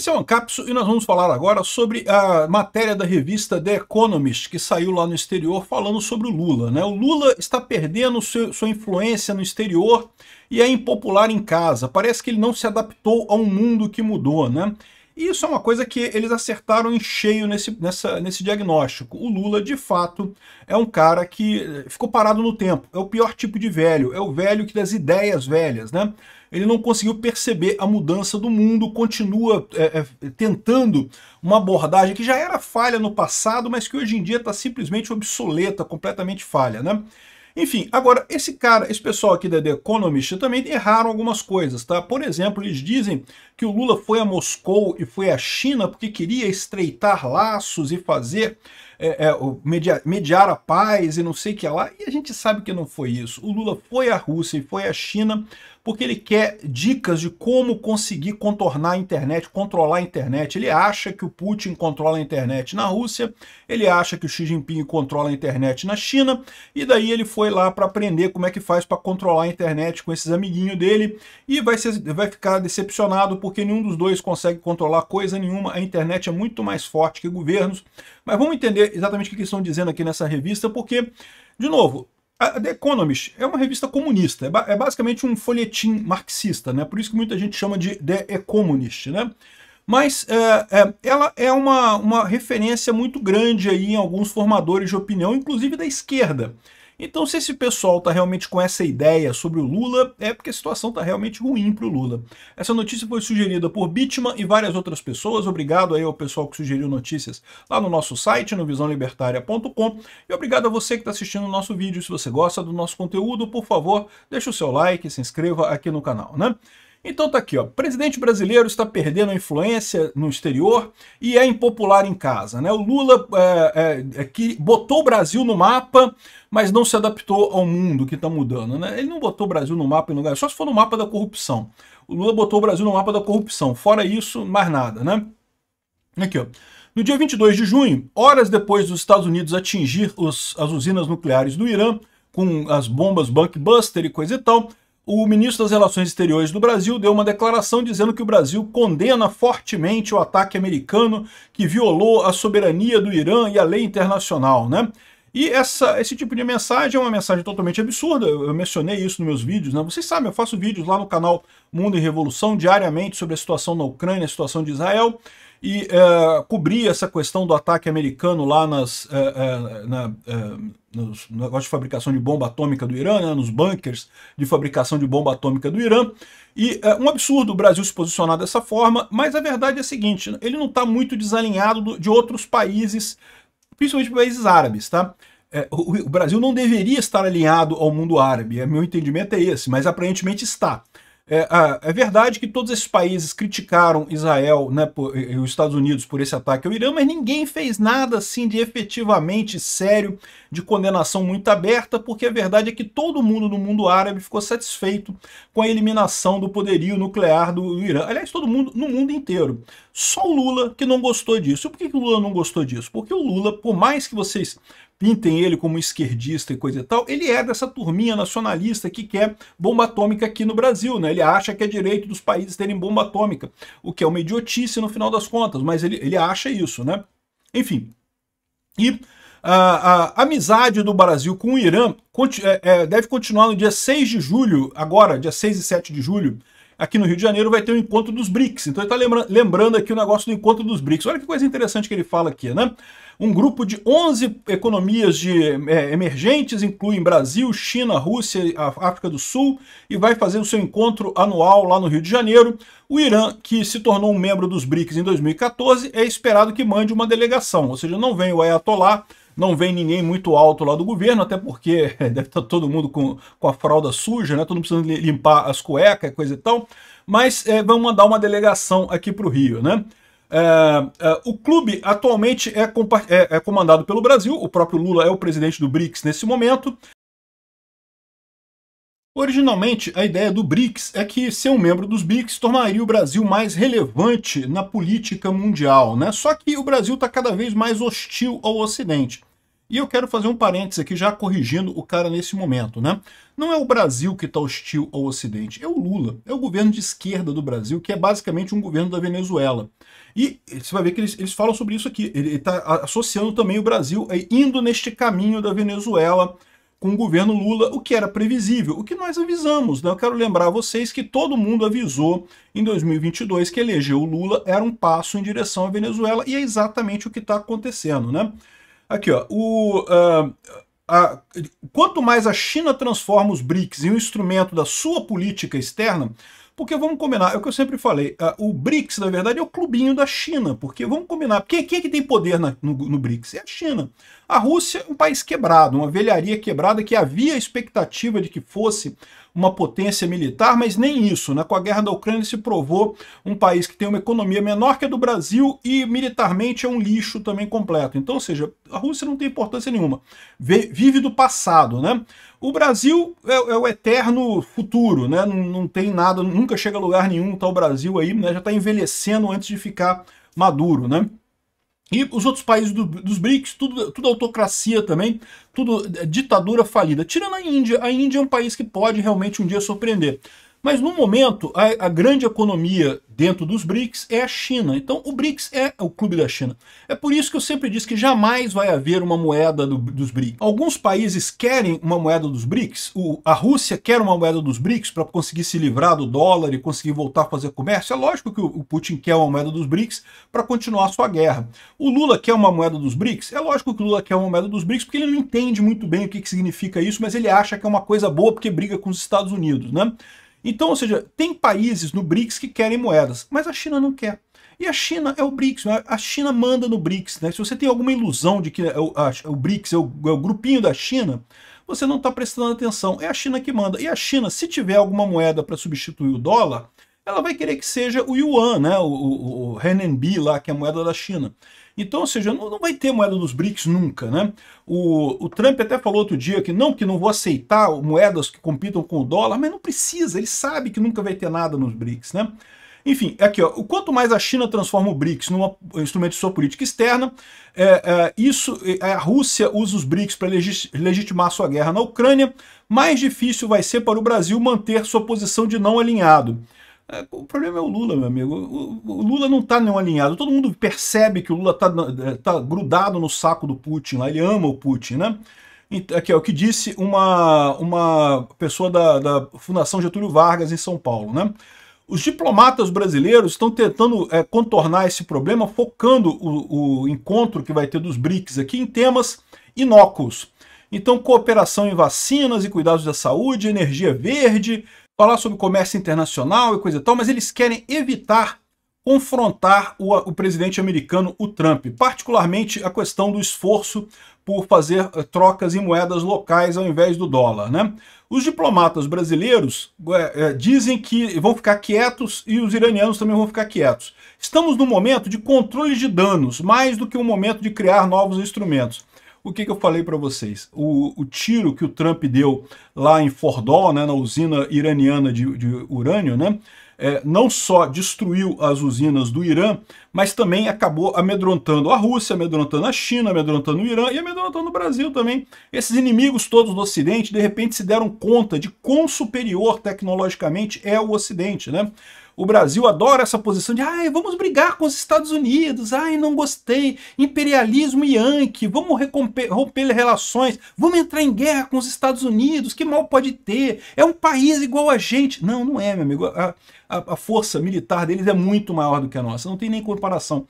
Esse é o Ancapso e nós vamos falar agora sobre a matéria da revista The Economist, que saiu lá no exterior falando sobre o Lula, né? O Lula está perdendo sua influência no exterior e é impopular em casa. Parece que ele não se adaptou a um mundo que mudou, né? E isso é uma coisa que eles acertaram em cheio nesse diagnóstico. O Lula, de fato, é um cara que ficou parado no tempo. É o pior tipo de velho. É o velho que das ideias velhas, né? Ele não conseguiu perceber a mudança do mundo, continua tentando uma abordagem que já era falha no passado, mas que hoje em dia está simplesmente obsoleta, completamente falha, né? Enfim, agora, esse pessoal aqui da The Economist também erraram algumas coisas, tá? Por exemplo, eles dizem que o Lula foi a Moscou e foi à China porque queria estreitar laços e fazer, mediar a paz e não sei o que lá, e a gente sabe que não foi isso. O Lula foi à Rússia e foi à China porque ele quer dicas de como conseguir contornar a internet, controlar a internet. Ele acha que o Putin controla a internet na Rússia, ele acha que o Xi Jinping controla a internet na China, e daí ele foi lá para aprender como é que faz para controlar a internet com esses amiguinhos dele, e vai ficar decepcionado porque nenhum dos dois consegue controlar coisa nenhuma, a internet é muito mais forte que governos. Mas vamos entender exatamente o que eles estão dizendo aqui nessa revista, porque, de novo, a The Economist é uma revista comunista, é basicamente um folhetim marxista, né? Por isso que muita gente chama de The Economist, né? Mas ela é uma referência muito grande aí em alguns formadores de opinião, inclusive da esquerda. Então, se esse pessoal está realmente com essa ideia sobre o Lula, é porque a situação está realmente ruim para o Lula. Essa notícia foi sugerida por Bitman e várias outras pessoas. Obrigado aí ao pessoal que sugeriu notícias lá no nosso site, no visãolibertaria.com. E obrigado a você que está assistindo o nosso vídeo. Se você gosta do nosso conteúdo, por favor, deixe o seu like e se inscreva aqui no canal, né? Então tá aqui, ó. Presidente brasileiro está perdendo a influência no exterior e é impopular em casa, né? O Lula que botou o Brasil no mapa, mas não se adaptou ao mundo que está mudando, né? Ele não botou o Brasil no mapa em lugar, só se for no mapa da corrupção. O Lula botou o Brasil no mapa da corrupção. Fora isso, mais nada, né? Aqui, ó. No dia 22 de junho, horas depois dos Estados Unidos atingir as usinas nucleares do Irã, com as bombas Bunkbuster e coisa e tal, o ministro das Relações Exteriores do Brasil deu uma declaração dizendo que o Brasil condena fortemente o ataque americano que violou a soberania do Irã e a lei internacional, né? E esse tipo de mensagem é uma mensagem totalmente absurda, eu mencionei isso nos meus vídeos, né? Vocês sabem, eu faço vídeos lá no canal Mundo em Revolução diariamente sobre a situação na Ucrânia, a situação de Israel, e cobri essa questão do ataque americano lá nos negócios de fabricação de bomba atômica do Irã, né, nos bunkers de fabricação de bomba atômica do Irã. E um absurdo o Brasil se posicionar dessa forma, mas a verdade é a seguinte, ele não está muito desalinhado de outros países, principalmente países árabes, tá? O Brasil não deveria estar alinhado ao mundo árabe, meu entendimento é esse, mas aparentemente está. É verdade que todos esses países criticaram Israel, né, e os Estados Unidos por esse ataque ao Irã, mas ninguém fez nada assim de efetivamente sério, de condenação muito aberta, porque a verdade é que todo mundo no mundo árabe ficou satisfeito com a eliminação do poderio nuclear do Irã. Aliás, todo mundo no mundo inteiro. Só o Lula que não gostou disso. E por que o Lula não gostou disso? Porque o Lula, por mais que vocês pintem ele como esquerdista e coisa e tal, ele é dessa turminha nacionalista que quer bomba atômica aqui no Brasil, né? Ele acha que é direito dos países terem bomba atômica, o que é uma idiotice no final das contas, mas ele acha isso, né? Enfim. E a amizade do Brasil com o Irã deve continuar no dia 6 de julho, agora, dia 6 e 7 de julho, aqui no Rio de Janeiro vai ter o encontro dos BRICS. Então ele está lembrando aqui o negócio do encontro dos BRICS. Olha que coisa interessante que ele fala aqui, né? Um grupo de 11 economias emergentes, incluem Brasil, China, Rússia, África do Sul, e vai fazer o seu encontro anual lá no Rio de Janeiro. O Irã, que se tornou um membro dos BRICS em 2014, é esperado que mande uma delegação, ou seja, não vem o Ayatollah, não vem ninguém muito alto lá do governo, até porque deve estar todo mundo com a fralda suja, né? Todo mundo precisando limpar as cuecas, coisa e tal, mas vão mandar uma delegação aqui para o Rio, né? O clube atualmente é comandado pelo Brasil, o próprio Lula é o presidente do BRICS nesse momento. Originalmente, a ideia do BRICS é que ser um membro dos BRICS tornaria o Brasil mais relevante na política mundial, né? Só que o Brasil está cada vez mais hostil ao Ocidente. E eu quero fazer um parênteses aqui, já corrigindo o cara nesse momento, né? Não é o Brasil que está hostil ao Ocidente, é o Lula, é o governo de esquerda do Brasil, que é basicamente um governo da Venezuela. E você vai ver que eles falam sobre isso aqui, ele está associando também o Brasil, indo neste caminho da Venezuela, com o governo Lula, o que era previsível, o que nós avisamos, né? Eu quero lembrar a vocês que todo mundo avisou em 2022 que eleger o Lula era um passo em direção à Venezuela, e é exatamente o que está acontecendo, né? Aqui, ó, quanto mais a China transforma os BRICS em um instrumento da sua política externa, porque vamos combinar, é o que eu sempre falei, o BRICS, na verdade, é o clubinho da China, porque vamos combinar, quem é que tem poder no BRICS? É a China. A Rússia é um país quebrado, uma velharia quebrada que havia expectativa de que fosse uma potência militar, mas nem isso, né? Com a guerra da Ucrânia se provou um país que tem uma economia menor que a do Brasil e militarmente é um lixo também completo. Então, ou seja, a Rússia não tem importância nenhuma, vive do passado, né? O Brasil é o eterno futuro, né? Não tem nada, nunca chega a lugar nenhum, tá o Brasil aí, né? Já está envelhecendo antes de ficar maduro, né? E os outros países dos BRICS, tudo autocracia também, tudo ditadura falida. Tirando a Índia é um país que pode realmente um dia surpreender. Mas no momento, a grande economia dentro dos BRICS é a China. Então o BRICS é o clube da China. É por isso que eu sempre disse que jamais vai haver uma moeda dos BRICS. Alguns países querem uma moeda dos BRICS. A Rússia quer uma moeda dos BRICS para conseguir se livrar do dólar e conseguir voltar a fazer comércio. É lógico que o Putin quer uma moeda dos BRICS para continuar a sua guerra. O Lula quer uma moeda dos BRICS. É lógico que o Lula quer uma moeda dos BRICS porque ele não entende muito bem o que significa isso, mas ele acha que é uma coisa boa porque briga com os Estados Unidos, né? Então, ou seja, tem países no BRICS que querem moedas, mas a China não quer. E a China é o BRICS, a China manda no BRICS, né? Se você tem alguma ilusão de que o BRICS é o grupinho da China, você não está prestando atenção. É a China que manda. E a China, se tiver alguma moeda para substituir o dólar, ela vai querer que seja o Yuan, né? o Renminbi lá, que é a moeda da China. Então, ou seja, não vai ter moeda dos BRICS nunca, né? O Trump até falou outro dia que não vou aceitar moedas que compitam com o dólar, mas não precisa, ele sabe que nunca vai ter nada nos BRICS, né? Enfim, aqui, ó, quanto mais a China transforma o BRICS num instrumento de sua política externa, a Rússia usa os BRICS para legitimar sua guerra na Ucrânia, mais difícil vai ser para o Brasil manter sua posição de não alinhado. O problema é o Lula, meu amigo. O Lula não está nenhum alinhado. Todo mundo percebe que o Lula tá grudado no saco do Putin lá. Ele ama o Putin, né? Aqui é o que disse uma pessoa da Fundação Getúlio Vargas em São Paulo, né? Os diplomatas brasileiros estão tentando contornar esse problema, focando o encontro que vai ter dos BRICS aqui em temas inócuos. Então, cooperação em vacinas e cuidados da saúde, energia verde, falar sobre comércio internacional e coisa e tal, mas eles querem evitar confrontar o presidente americano, o Trump, particularmente a questão do esforço por fazer trocas em moedas locais ao invés do dólar, né? Os diplomatas brasileiros dizem que vão ficar quietos e os iranianos também vão ficar quietos. Estamos num momento de controle de danos, mais do que um momento de criar novos instrumentos. O que eu falei para vocês? O tiro que o Trump deu lá em Fordow, né, na usina iraniana de urânio, né, não só destruiu as usinas do Irã, mas também acabou amedrontando a Rússia, amedrontando a China, amedrontando o Irã e amedrontando o Brasil também. Esses inimigos todos do Ocidente, de repente, se deram conta de quão superior tecnologicamente é o Ocidente, né? O Brasil adora essa posição de vamos brigar com os Estados Unidos, não gostei, imperialismo yankee, vamos romper relações, vamos entrar em guerra com os Estados Unidos, que mal pode ter, é um país igual a gente. Não, não é, meu amigo, a força militar deles é muito maior do que a nossa, não tem nem comparação.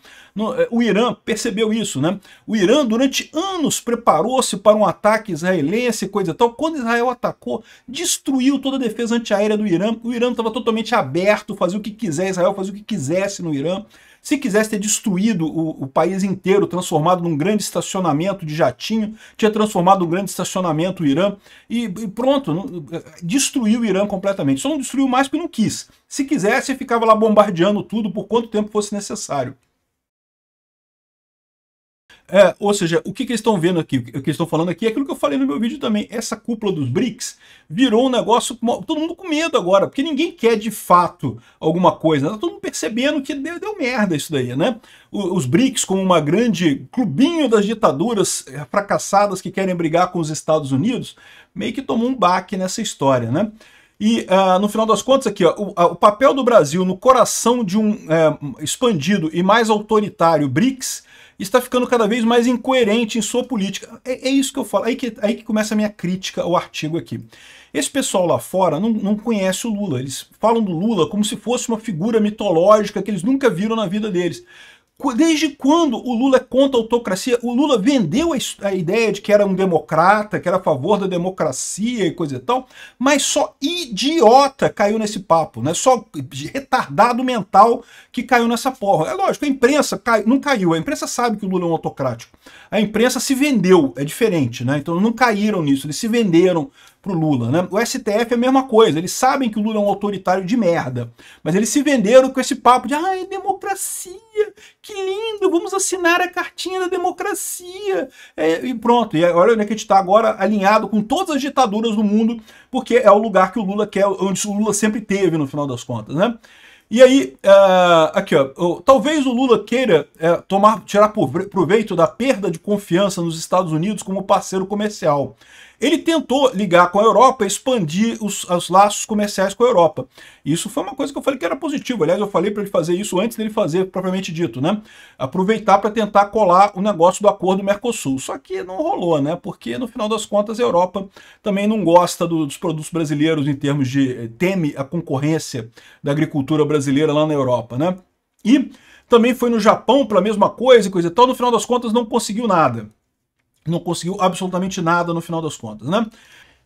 O Irã percebeu isso, né? O Irã durante anos preparou-se para um ataque israelense, coisa e tal. Quando Israel atacou, destruiu toda a defesa antiaérea do Irã. O Irã estava totalmente aberto, fazia o que quiser, Israel fazia o que quisesse no Irã. Se quisesse ter destruído o país inteiro, transformado num grande estacionamento de jatinho, tinha transformado num grande estacionamento o Irã, e pronto, destruiu o Irã completamente. Só não destruiu mais porque não quis. Se quisesse, ficava lá bombardeando tudo por quanto tempo fosse necessário. Ou seja, o que eles estão vendo aqui, o que eles estão falando aqui é aquilo que eu falei no meu vídeo também. Essa cúpula dos BRICS virou um negócio, todo mundo com medo agora, porque ninguém quer de fato alguma coisa. Tá todo mundo percebendo que deu merda isso daí, né? Os BRICS como uma grande clubinho das ditaduras fracassadas que querem brigar com os Estados Unidos, meio que tomou um baque nessa história, né? E no final das contas aqui, ó, o papel do Brasil no coração de um expandido e mais autoritário BRICS está ficando cada vez mais incoerente em sua política. É isso que eu falo, aí que começa a minha crítica ao artigo aqui. Esse pessoal lá fora não conhece o Lula, eles falam do Lula como se fosse uma figura mitológica que eles nunca viram na vida deles. Desde quando o Lula é contra a autocracia? O Lula vendeu a ideia de que era um democrata, que era a favor da democracia e coisa e tal, mas só idiota caiu nesse papo, né? Só retardado mental que caiu nessa porra. É lógico, a imprensa não caiu, a imprensa sabe que o Lula é um autocrático. A imprensa se vendeu, é diferente, né? Então não caíram nisso, eles se venderam pro Lula, né? O STF é a mesma coisa, eles sabem que o Lula é um autoritário de merda, mas eles se venderam com esse papo de democracia, que lindo, vamos assinar a cartinha da democracia, e pronto, e olha onde é que a gente está agora alinhado com todas as ditaduras do mundo, porque é o lugar que o Lula quer, onde o Lula sempre teve no final das contas, né? E aí, aqui ó, talvez o Lula queira tirar proveito da perda de confiança nos Estados Unidos como parceiro comercial. Ele tentou ligar com a Europa e expandir os laços comerciais com a Europa. Isso foi uma coisa que eu falei que era positivo. Aliás, eu falei para ele fazer isso antes dele fazer propriamente dito, né? Aproveitar para tentar colar o negócio do acordo Mercosul. Só que não rolou, né? Porque no final das contas a Europa também não gosta dos produtos brasileiros em termos de teme a concorrência da agricultura brasileira lá na Europa, né? E também foi no Japão para a mesma coisa e coisa e tal. No final das contas não conseguiu nada. Não conseguiu absolutamente nada no final das contas, né?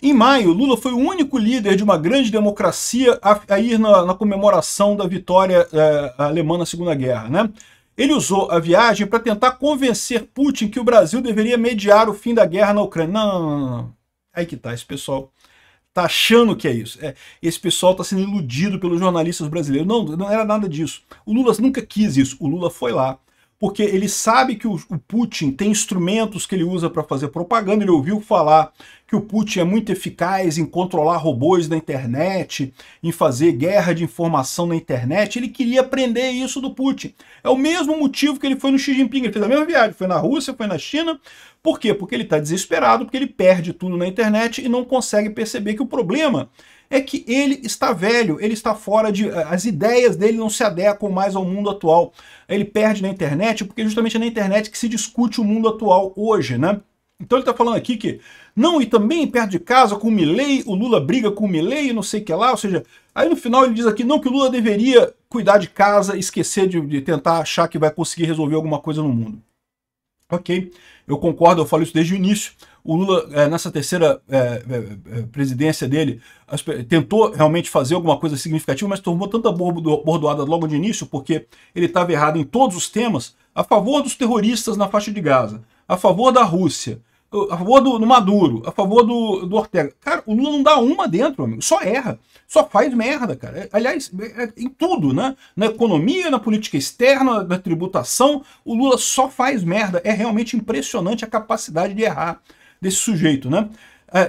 Em maio, Lula foi o único líder de uma grande democracia a ir na comemoração da vitória alemã na Segunda Guerra, né? Ele usou a viagem para tentar convencer Putin que o Brasil deveria mediar o fim da guerra na Ucrânia. Não. Aí que tá, esse pessoal tá achando que é isso. Esse pessoal está sendo iludido pelos jornalistas brasileiros. Não era nada disso. O Lula nunca quis isso. O Lula foi lá porque ele sabe que o Putin tem instrumentos que ele usa para fazer propaganda. Ele ouviu falar que o Putin é muito eficaz em controlar robôs na internet, em fazer guerra de informação na internet. Ele queria aprender isso do Putin. É o mesmo motivo que ele foi no Xi Jinping. Ele fez a mesma viagem, foi na Rússia, foi na China. Por quê? Porque ele está desesperado, porque ele perde tudo na internet e não consegue perceber que o problema é que ele está velho, ele está fora de... As ideias dele não se adequam mais ao mundo atual. Ele perde na internet, porque justamente é na internet que se discute o mundo atual hoje, né? Então ele está falando aqui que... Não, e também perto de casa com o Milei, o Lula briga com o Milei, não sei o que lá, ou seja... Aí no final ele diz aqui, não, que o Lula deveria cuidar de casa, esquecer de tentar achar que vai conseguir resolver alguma coisa no mundo. Ok, eu concordo, eu falo isso desde o início. O Lula, nessa terceira presidência dele, tentou realmente fazer alguma coisa significativa, mas tomou tanta bordoada logo de início, porque ele estava errado em todos os temas, a favor dos terroristas na faixa de Gaza, a favor da Rússia, a favor do Maduro, a favor do Ortega. Cara, o Lula não dá uma dentro, amigo, só erra, só faz merda, cara. Aliás, em tudo, né? Na economia, na política externa, na tributação, o Lula só faz merda. É realmente impressionante a capacidade de errar desse sujeito, né?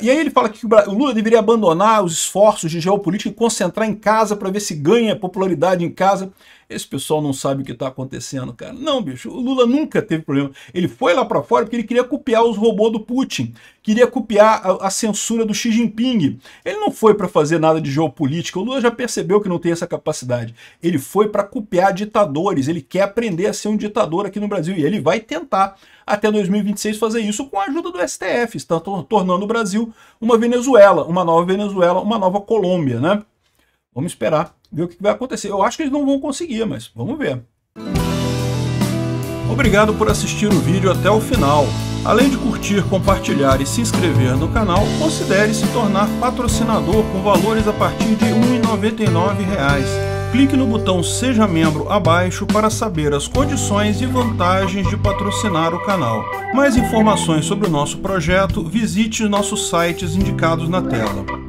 E aí ele fala que o Lula deveria abandonar os esforços de geopolítica e concentrar em casa para ver se ganha popularidade em casa. Esse pessoal não sabe o que está acontecendo, cara. Não, bicho, o Lula nunca teve problema. Ele foi lá para fora porque ele queria copiar os robôs do Putin, queria copiar a censura do Xi Jinping. Ele não foi para fazer nada de geopolítica, o Lula já percebeu que não tem essa capacidade. Ele foi para copiar ditadores, ele quer aprender a ser um ditador aqui no Brasil, e ele vai tentar até 2026 fazer isso com a ajuda do STF, está tornando o Brasil uma Venezuela, uma nova Colômbia, né? Vamos esperar, ver o que vai acontecer. Eu acho que eles não vão conseguir, mas vamos ver. Obrigado por assistir o vídeo até o final. Além de curtir, compartilhar e se inscrever no canal, considere se tornar patrocinador com valores a partir de R$ 1,99. Clique no botão Seja Membro abaixo para saber as condições e vantagens de patrocinar o canal. Mais informações sobre o nosso projeto, visite nossos sites indicados na tela.